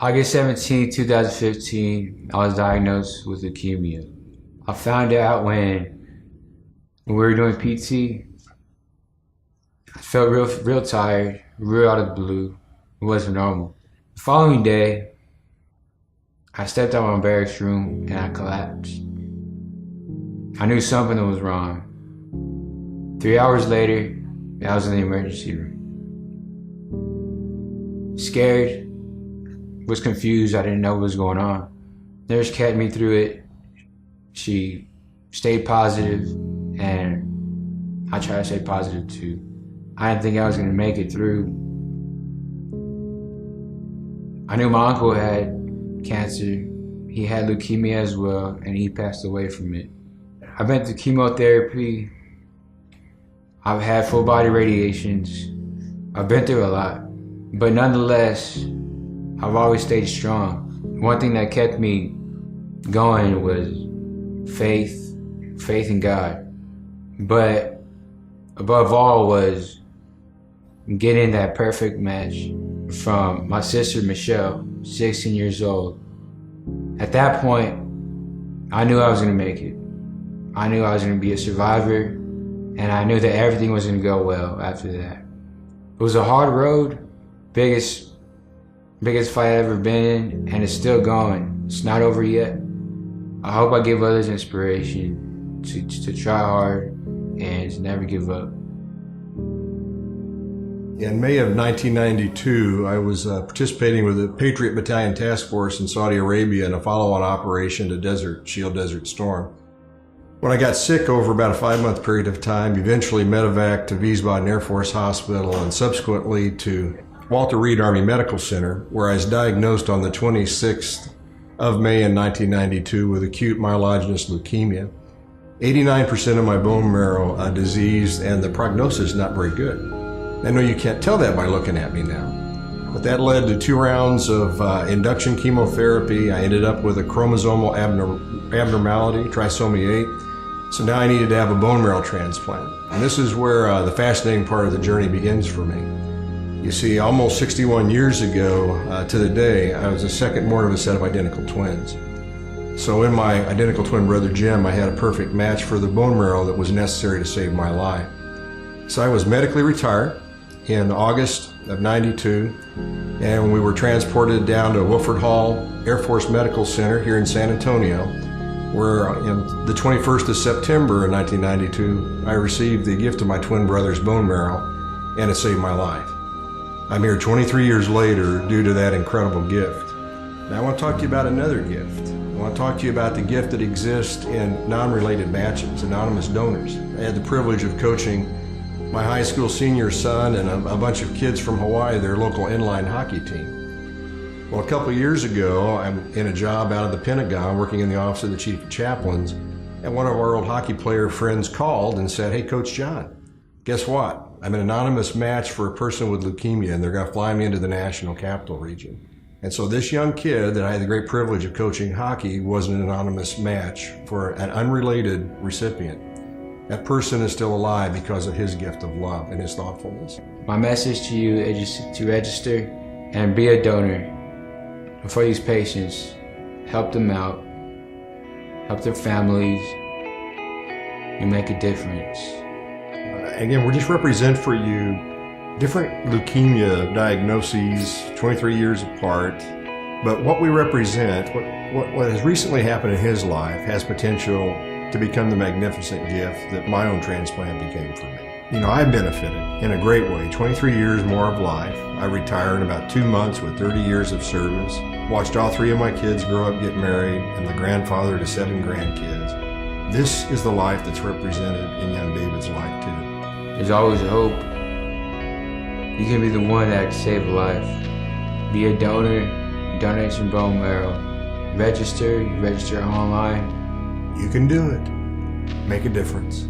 August 17, 2015, I was diagnosed with leukemia. I found out when we were doing PT. I felt real tired, real out of the blue. It wasn't normal. The following day, I stepped out of my barracks room and I collapsed. I knew something was wrong. 3 hours later, I was in the emergency room. Scared, was confused, I didn't know what was going on. Nurse kept me through it. She stayed positive, and I tried to stay positive too. I didn't think I was gonna make it through. I knew my uncle had cancer. He had leukemia as well, and he passed away from it. I've been through chemotherapy. I've had full body radiations. I've been through a lot, but nonetheless, I've always stayed strong. One thing that kept me going was faith in God. But above all was getting that perfect match from my sister Michelle, 16 years old. At that point, I knew I was gonna make it. I knew I was gonna be a survivor, and I knew that everything was gonna go well after that. It was a hard road, biggest fight I've ever been in, and it's still going. It's not over yet. I hope I give others inspiration to try hard and to never give up. In May of 1992, I was participating with the Patriot Battalion Task Force in Saudi Arabia in a follow-on operation to Desert Storm. When I got sick over about a 5-month period of time, eventually medevac to Wiesbaden Air Force Hospital and subsequently to Walter Reed Army Medical Center, where I was diagnosed on the 26th of May in 1992 with acute myelogenous leukemia. 89% of my bone marrow diseased, and the prognosis not very good. I know you can't tell that by looking at me now, but that led to 2 rounds of induction chemotherapy. I ended up with a chromosomal abnormality, trisomy 8, so now I needed to have a bone marrow transplant. And this is where the fascinating part of the journey begins for me. You see, almost 61 years ago to the day, I was the second born of a set of identical twins. So in my identical twin brother Jim, I had a perfect match for the bone marrow that was necessary to save my life. So I was medically retired in August of '92, and we were transported down to Wilford Hall Air Force Medical Center here in San Antonio, where on the 21st of September of 1992, I received the gift of my twin brother's bone marrow, and it saved my life. I'm here 23 years later due to that incredible gift. Now I want to talk to you about another gift. I want to talk to you about the gift that exists in non-related matches, anonymous donors. I had the privilege of coaching my high school senior son and a bunch of kids from Hawaii, their local inline hockey team. Well, a couple of years ago, I'm in a job out of the Pentagon working in the Office of the Chief of Chaplains, and one of our old hockey player friends called and said, "Hey, Coach John, guess what? I'm an anonymous match for a person with leukemia, and they're going to fly me into the National Capital Region." And so this young kid that I had the great privilege of coaching hockey was an anonymous match for an unrelated recipient. That person is still alive because of his gift of love and his thoughtfulness. My message to you is just to register and be a donor. And for these patients, help them out, help their families, and make a difference. Again, we just represent for you different leukemia diagnoses, 23 years apart, but what we represent, what has recently happened in his life has potential to become the magnificent gift that my own transplant became for me. You know, I benefited in a great way, 23 years more of life. I retired in about 2 months with 30 years of service, watched all 3 of my kids grow up, get married, and the grandfather to 7 grandkids. This is the life that's represented in young David's life too. There's always hope. You can be the one that can save a life. Be a donor, donate your bone marrow. Register online. You can do it. Make a difference.